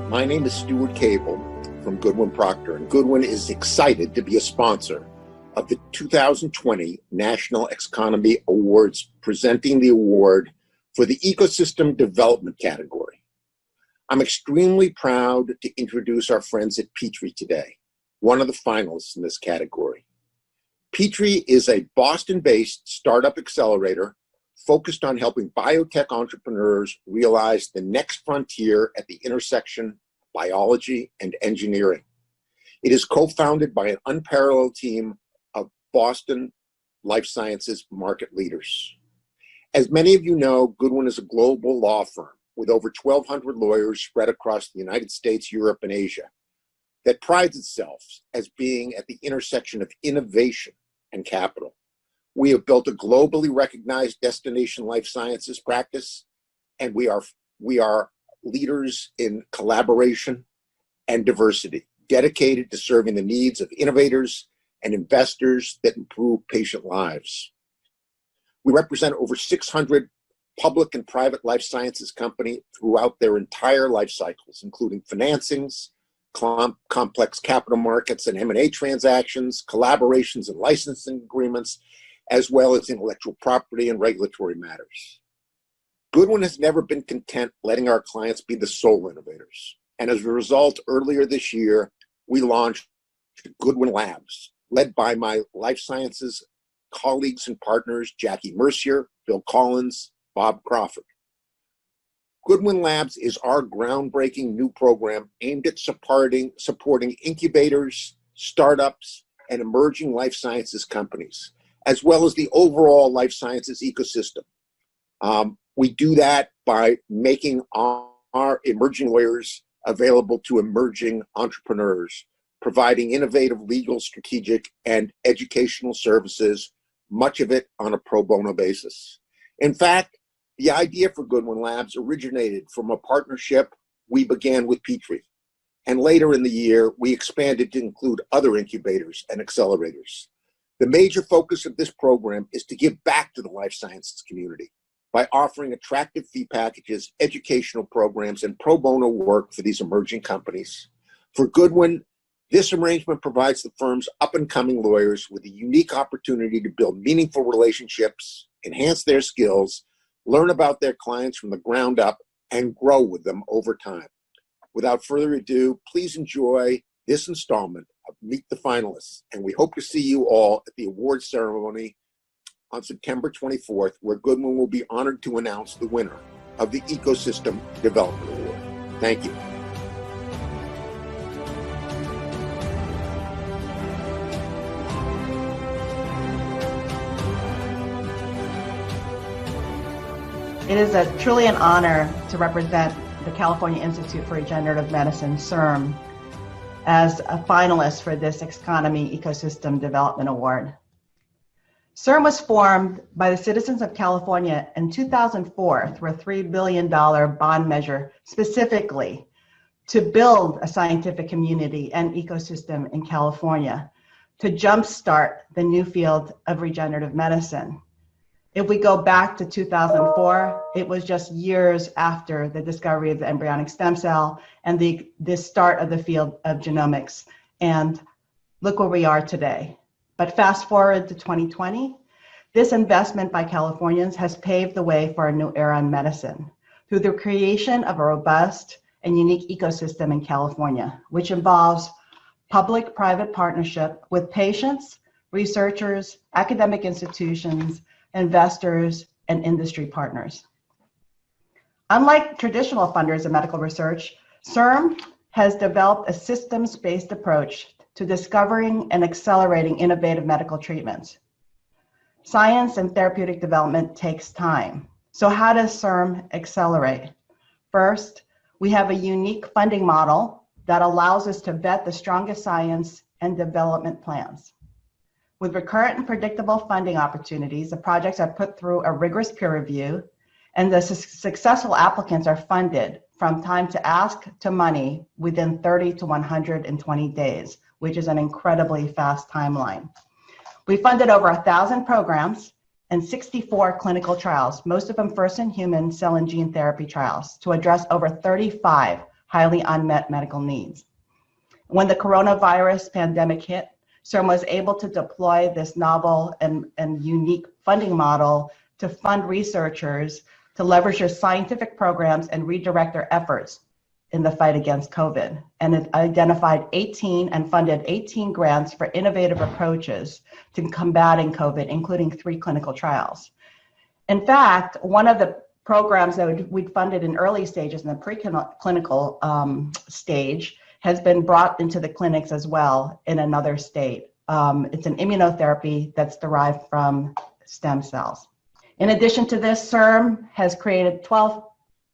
My name is Stuart Cable from Goodwin Procter, and Goodwin is excited to be a sponsor of the 2020 National Xconomy Awards, presenting the award for the Ecosystem Development category. I'm extremely proud to introduce our friends at Petri today, one of the finalists in this category. Petri is a Boston-based startup accelerator focused on helping biotech entrepreneurs realize the next frontier at the intersection of biology and engineering. It is co-founded by an unparalleled team of Boston life sciences market leaders. As many of you know, Goodwin is a global law firm with over 1,200 lawyers spread across the United States, Europe, and Asia that prides itself as being at the intersection of innovation and capital. We have built a globally recognized destination life sciences practice, and we are leaders in collaboration and diversity, dedicated to serving the needs of innovators and investors that improve patient lives. We represent over 600 public and private life sciences companies throughout their entire life cycles, including financings, complex capital markets and M&A transactions, collaborations and licensing agreements, as well as intellectual property and regulatory matters. Goodwin has never been content letting our clients be the sole innovators. And as a result, earlier this year, we launched Goodwin Labs, led by my life sciences colleagues and partners, Jackie Mercier, Bill Collins, Bob Crawford. Goodwin Labs is our groundbreaking new program aimed at supporting incubators, startups, and emerging life sciences companies, as well as the overall life sciences ecosystem. We do that by making our emerging lawyers available to emerging entrepreneurs, providing innovative legal, strategic, and educational services, much of it on a pro bono basis. In fact, the idea for Goodwin Labs originated from a partnership we began with Petri. And later in the year, we expanded to include other incubators and accelerators. The major focus of this program is to give back to the life sciences community by offering attractive fee packages, educational programs, and pro bono work for these emerging companies. For Goodwin, this arrangement provides the firm's up-and-coming lawyers with a unique opportunity to build meaningful relationships, enhance their skills, learn about their clients from the ground up, and grow with them over time. Without further ado, please enjoy this installment of Meet the Finalists, and we hope to see you all at the awards ceremony on September 24th, where Goodwin will be honored to announce the winner of the Ecosystem Development Award. Thank you. It is truly an honor to represent the California Institute for Regenerative Medicine, CIRM, as a finalist for this Xconomy Ecosystem Development Award. CIRM was formed by the citizens of California in 2004 through a $3 billion bond measure specifically to build a scientific community and ecosystem in California to jumpstart the new field of regenerative medicine. If we go back to 2004, it was just years after the discovery of the embryonic stem cell and the start of the field of genomics. And look where we are today. But fast forward to 2020, this investment by Californians has paved the way for a new era in medicine through the creation of a robust and unique ecosystem in California, which involves public-private partnership with patients, researchers, academic institutions, investors, and industry partners. Unlike traditional funders of medical research, CIRM has developed a systems-based approach to discovering and accelerating innovative medical treatments. Science and therapeutic development takes time. So how does CIRM accelerate? First, we have a unique funding model that allows us to vet the strongest science and development plans. With recurrent and predictable funding opportunities, the projects are put through a rigorous peer review, and the successful applicants are funded from time to ask to money within 30 to 120 days, which is an incredibly fast timeline. We funded over 1,000 programs and 64 clinical trials, most of them first-in-human cell and gene therapy trials, to address over 35 highly unmet medical needs. When the coronavirus pandemic hit, CIRM was able to deploy this novel and unique funding model to fund researchers to leverage their scientific programs and redirect their efforts in the fight against COVID. And it identified 18 and funded 18 grants for innovative approaches to combating COVID, including 3 clinical trials. In fact, one of the programs that we'd funded in early stages in the preclinical stage has been brought into the clinics as well in another state. It's an immunotherapy that's derived from stem cells. In addition to this, CIRM has created 12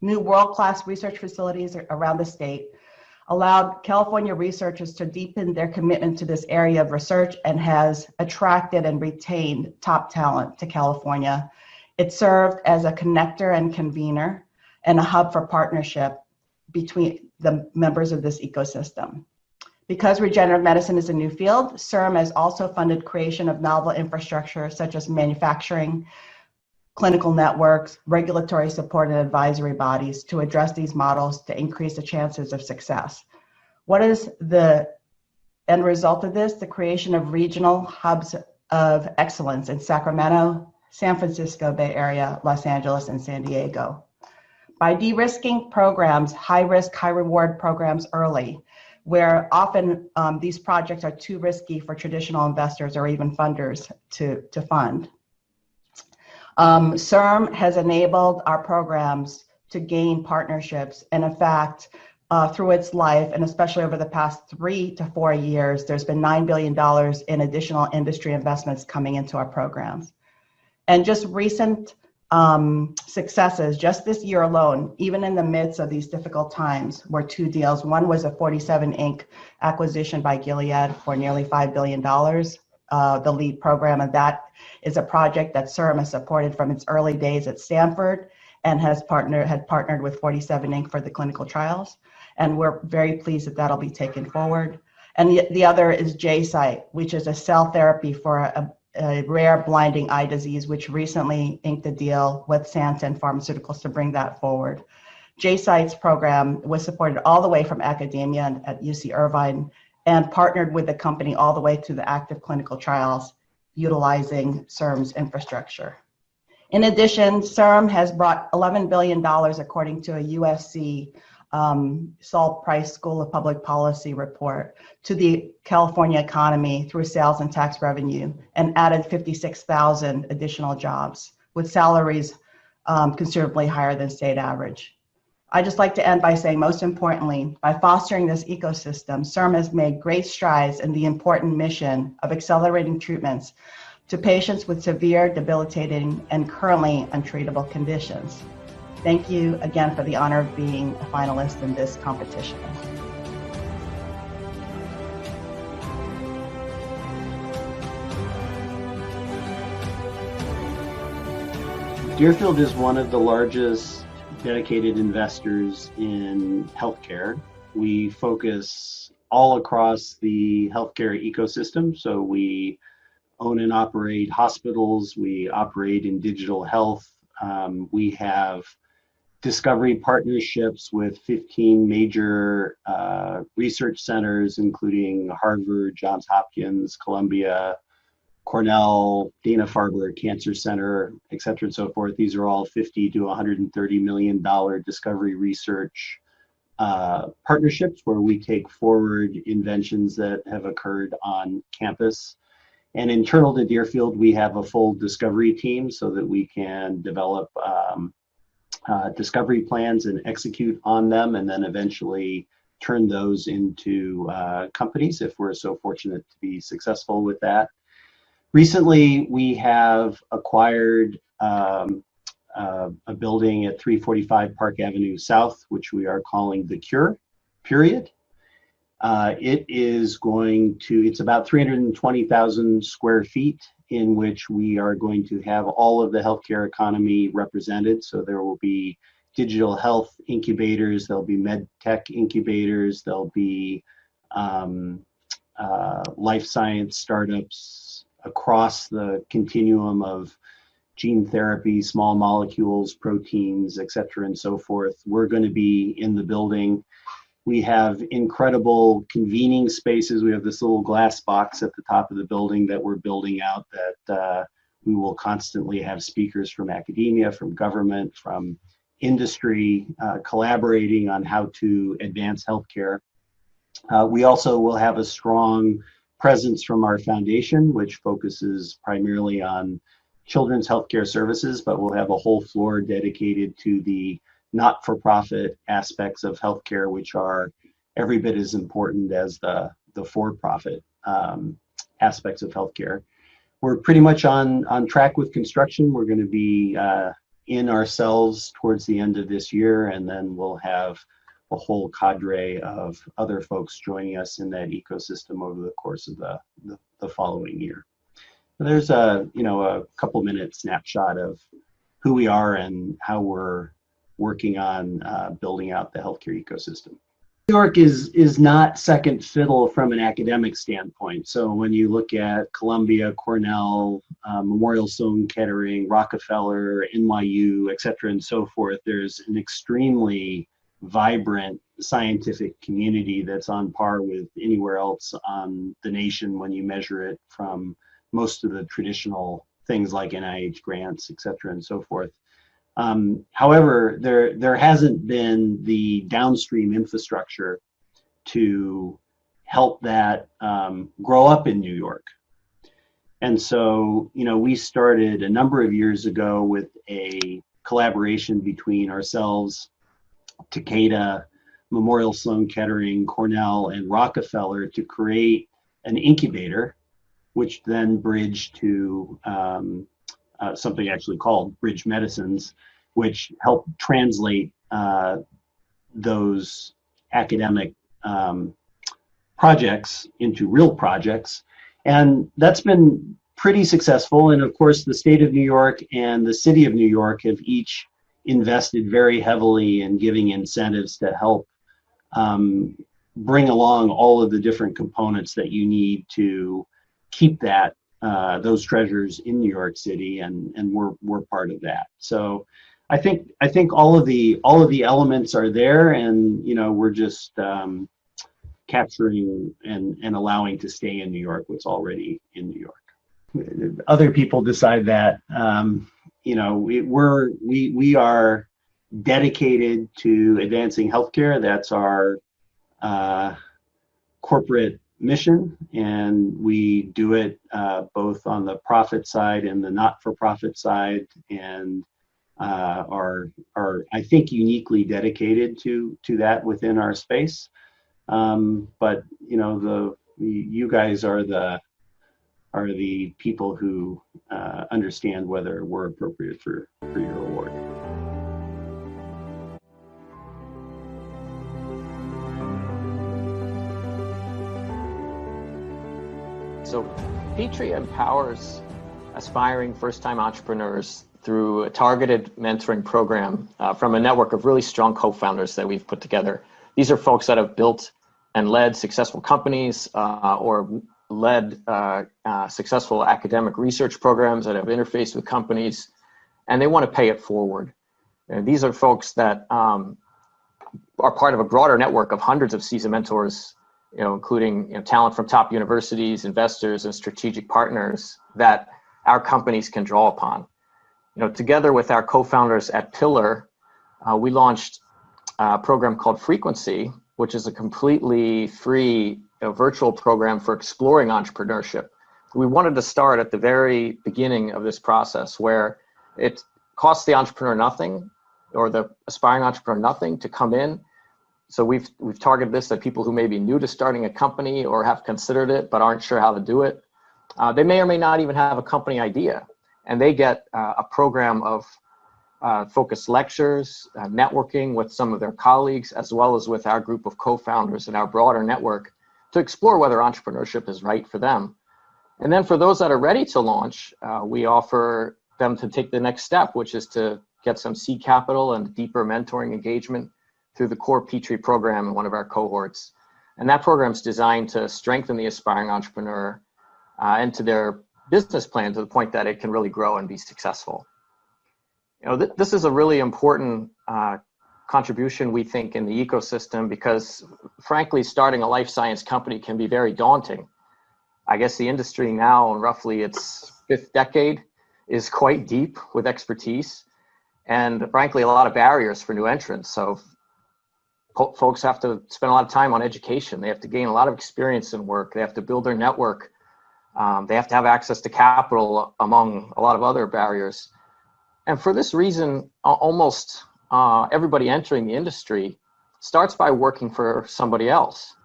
new world-class research facilities around the state, allowed California researchers to deepen their commitment to this area of research, and has attracted and retained top talent to California. It served as a connector and convener and a hub for partnership between the members of this ecosystem. Because regenerative medicine is a new field, CIRM has also funded creation of novel infrastructure such as manufacturing, clinical networks, regulatory support, and advisory bodies to address these models to increase the chances of success. What is the end result of this? The creation of regional hubs of excellence in Sacramento, San Francisco Bay Area, Los Angeles, and San Diego. By de-risking programs, high-risk, high-reward programs early, where often these projects are too risky for traditional investors or even funders to fund. CIRM has enabled our programs to gain partnerships, and in fact, through its life, and especially over the past 3 to 4 years, there's been $9 billion in additional industry investments coming into our programs. And just recent successes, just this year alone, even in the midst of these difficult times, were 2 deals. One was a 47 Inc. acquisition by Gilead for nearly $5 billion, the lead program, and that is a project that CIRM has supported from its early days at Stanford and had partnered with 47 Inc. for the clinical trials. And we're very pleased that that'll be taken forward. And the other is JSITE, which is a cell therapy for a rare blinding eye disease, which recently inked a deal with Santen Pharmaceuticals to bring that forward. JSITE's program was supported all the way from academia at UC Irvine and partnered with the company all the way to the active clinical trials utilizing CIRM's infrastructure. In addition, CIRM has brought $11 billion, according to a USC Saul Price School of Public Policy report, to the California economy through sales and tax revenue, and added 56,000 additional jobs with salaries considerably higher than state average. I'd just like to end by saying, most importantly, by fostering this ecosystem, CIRM has made great strides in the important mission of accelerating treatments to patients with severe, debilitating, and currently untreatable conditions. Thank you again for the honor of being a finalist in this competition. Deerfield is one of the largest dedicated investors in healthcare. We focus all across the healthcare ecosystem. So we own and operate hospitals. We operate in digital health. We have discovery partnerships with 15 major research centers, including Harvard, Johns Hopkins, Columbia, Cornell, Dana-Farber Cancer Center, et cetera, and so forth. These are all $50 to $130 million discovery research partnerships where we take forward inventions that have occurred on campus. And internal to Deerfield, we have a full discovery team so that we can develop discovery plans and execute on them, and then eventually turn those into companies if we're so fortunate to be successful with that. Recently, we have acquired a building at 345 Park Avenue South, which we are calling The Cure, period. It is it's about 320,000 square feet in which we are going to have all of the healthcare economy represented. So there will be digital health incubators, there'll be med tech incubators, there'll be life science startups across the continuum of gene therapy, small molecules, proteins, et cetera, and so forth. We're going to be in the building We have incredible convening spaces. We have this little glass box at the top of the building that we're building out that we will constantly have speakers from academia, from government, from industry, collaborating on how to advance healthcare. We also will have a strong presence from our foundation, which focuses primarily on children's healthcare services, but we'll have a whole floor dedicated to the not-for-profit aspects of healthcare, which are every bit as important as the for-profit aspects of healthcare. We're pretty much on track with construction. We're going to be in ourselves towards the end of this year, and then we'll have a whole cadre of other folks joining us in that ecosystem over the course of the following year. There's a couple minute snapshot of who we are and how we're working on building out the healthcare ecosystem. New York is not second fiddle from an academic standpoint. So when you look at Columbia, Cornell, Memorial Sloan Kettering, Rockefeller, NYU, et cetera, and so forth, there's an extremely vibrant scientific community that's on par with anywhere else on the nation when you measure it from most of the traditional things like NIH grants, et cetera, and so forth. However, there hasn't been the downstream infrastructure to help that grow up in New York. And so, we started a number of years ago with a collaboration between ourselves, Takeda, Memorial Sloan Kettering, Cornell, and Rockefeller to create an incubator, which then bridged to something actually called Bridge Medicines, which helped translate those academic projects into real projects. And that's been pretty successful. And of course, the state of New York and the city of New York have each invested very heavily in giving incentives to help bring along all of the different components that you need to keep that those treasures in New York City, and we're part of that. So I think all of the elements are there, and we're just capturing and allowing to stay in New York what's already in New York. Other people decide that. We are dedicated to advancing healthcare. That's our corporate mission, and we do it both on the profit side and the not-for-profit side, and are I think uniquely dedicated to that within our space. But you guys are the people who understand whether we're appropriate for your award. So Petri empowers aspiring first-time entrepreneurs through a targeted mentoring program from a network of really strong co-founders that we've put together. These are folks that have built and led successful companies or led successful academic research programs that have interfaced with companies, and they want to pay it forward. And these are folks that are part of a broader network of hundreds of seasoned mentors, including talent from top universities, investors, and strategic partners that our companies can draw upon. Together with our co-founders at Pillar, we launched a program called Frequency, which is a completely free virtual program for exploring entrepreneurship. We wanted to start at the very beginning of this process, where it costs the entrepreneur nothing, or the aspiring entrepreneur nothing, to come in. So we've targeted this at people who may be new to starting a company or have considered it but aren't sure how to do it. They may or may not even have a company idea, and they get a program of focused lectures, networking with some of their colleagues, as well as with our group of co-founders and our broader network to explore whether entrepreneurship is right for them. And then for those that are ready to launch, we offer them to take the next step, which is to get some seed capital and deeper mentoring engagement through the core Petri program in one of our cohorts. And that program is designed to strengthen the aspiring entrepreneur into their business plan to the point that it can really grow and be successful. This is a really important contribution, we think, in the ecosystem, because frankly, starting a life science company can be very daunting. I guess the industry now, in roughly its 5th decade, is quite deep with expertise and frankly, a lot of barriers for new entrants. So folks have to spend a lot of time on education. They have to gain a lot of experience in work. They have to build their network. They have to have access to capital, among a lot of other barriers. And for this reason, almost everybody entering the industry starts by working for somebody else.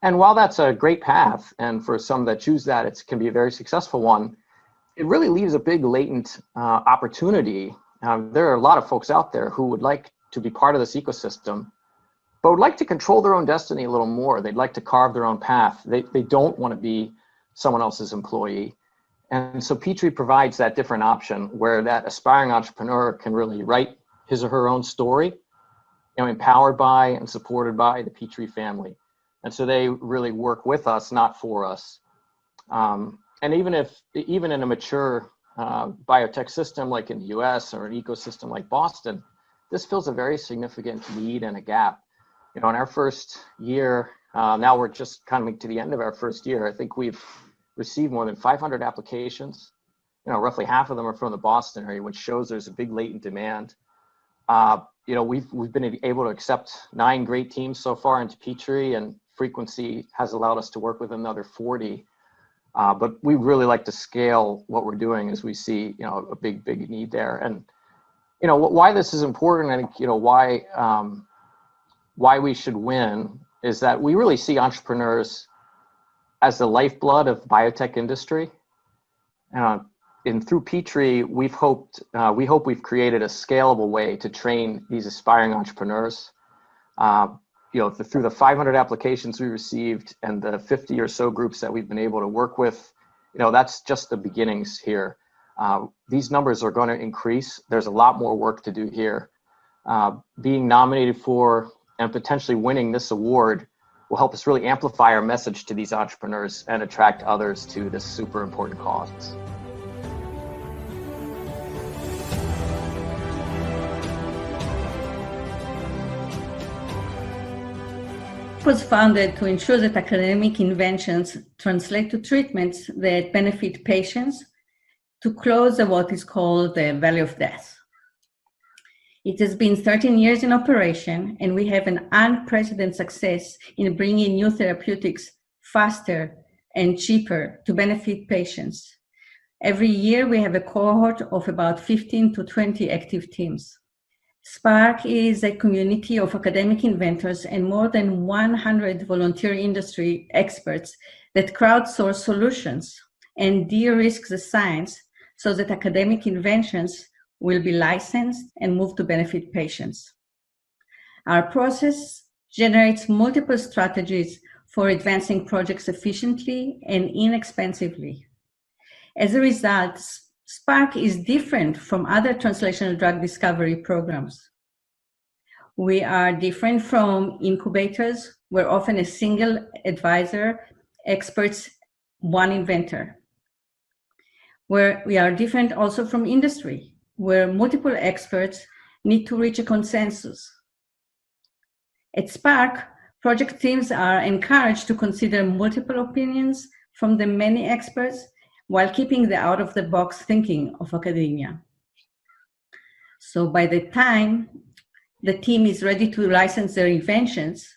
And while that's a great path, and for some that choose that, it can be a very successful one, it really leaves a big latent opportunity. There are a lot of folks out there who would like to be part of this ecosystem, but would like to control their own destiny a little more. They'd like to carve their own path. They don't want to be someone else's employee. And so Petri provides that different option where that aspiring entrepreneur can really write his or her own story, empowered by and supported by the Petri family. And so they really work with us, not for us. And even in a mature biotech system like in the US or an ecosystem like Boston, this fills a very significant need and a gap. In our first year, now we're just coming to the end of our first year, I think we've received more than 500 applications. Roughly half of them are from the Boston area, which shows there's a big latent demand. We've been able to accept 9 great teams so far into Petri, and frequency has allowed us to work with another 40. But we really like to scale what we're doing as we see, a big need there. And, why this is important, I think, why we should win is that we really see entrepreneurs as the lifeblood of biotech industry. And through Petri, we hope we've created a scalable way to train these aspiring entrepreneurs. Through the 500 applications we received and the 50 or so groups that we've been able to work with, that's just the beginnings here. These numbers are going to increase. There's a lot more work to do here. Being nominated for and potentially winning this award will help us really amplify our message to these entrepreneurs and attract others to this super important cause. Was founded to ensure that academic inventions translate to treatments that benefit patients, to close what is called the valley of death. It has been 13 years in operation, and we have an unprecedented success in bringing new therapeutics faster and cheaper to benefit patients. Every year, we have a cohort of about 15 to 20 active teams. SPARK is a community of academic inventors and more than 100 volunteer industry experts that crowdsource solutions and de-risk the science so that academic inventions will be licensed and move to benefit patients. Our process generates multiple strategies for advancing projects efficiently and inexpensively. As a result, SPARK is different from other translational drug discovery programs. We are different from incubators, where often a single advisor experts one inventor. Where we are different also from industry, where multiple experts need to reach a consensus. At SPARK, project teams are encouraged to consider multiple opinions from the many experts while keeping the out-of-the-box thinking of academia. So by the time the team is ready to license their inventions,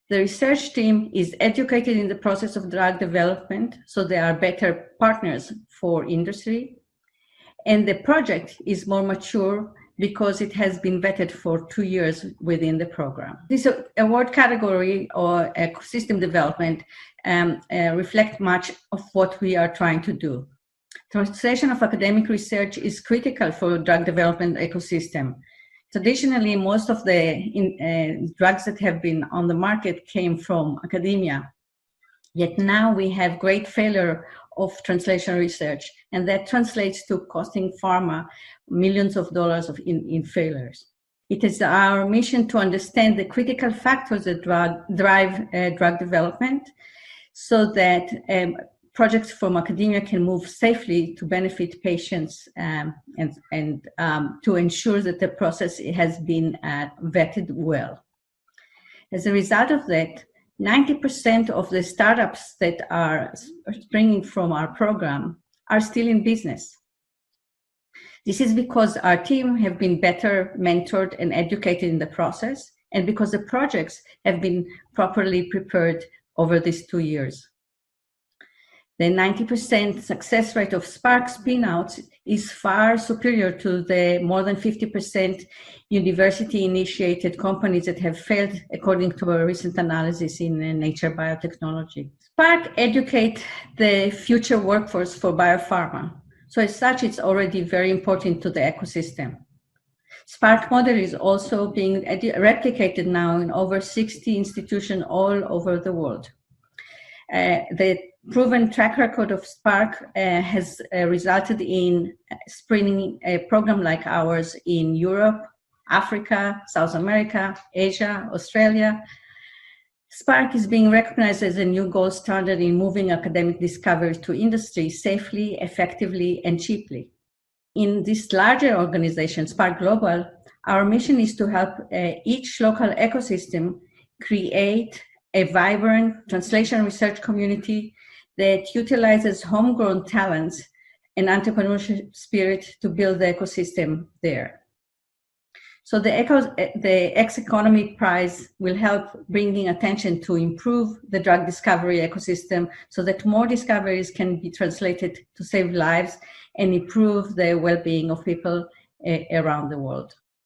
the research team is educated in the process of drug development, so they are better partners for industry. And the project is more mature because it has been vetted for 2 years within the program. This award category or ecosystem development reflect much of what we are trying to do. Translation of academic research is critical for drug development ecosystem. Traditionally, most of the drugs that have been on the market came from academia. Yet now we have great failure of translation research, and that translates to costing pharma millions of dollars in failures. It is our mission to understand the critical factors that drive drug development so that projects from academia can move safely to benefit patients and to ensure that the process has been vetted well. As a result of that, 90% of the startups that are springing from our program are still in business. This is because our team have been better mentored and educated in the process, and because the projects have been properly prepared over these 2 years. The 90% success rate of SPARK spin-outs is far superior to the more than 50% university-initiated companies that have failed, according to a recent analysis in Nature Biotechnology. SPARK educate the future workforce for biopharma. So as such, it's already very important to the ecosystem. SPARK model is also being replicated now in over 60 institutions all over the world. The proven track record of SPARK has resulted in sprinting a program like ours in Europe, Africa, South America, Asia, Australia. SPARK is being recognized as a new gold standard in moving academic discovery to industry safely, effectively, and cheaply. In this larger organization, SPARK Global, our mission is to help each local ecosystem create a vibrant translation research community that utilizes homegrown talents and entrepreneurship spirit to build the ecosystem there. So the Xconomy Prize will help bringing attention to improve the drug discovery ecosystem so that more discoveries can be translated to save lives and improve the well-being of people around the world.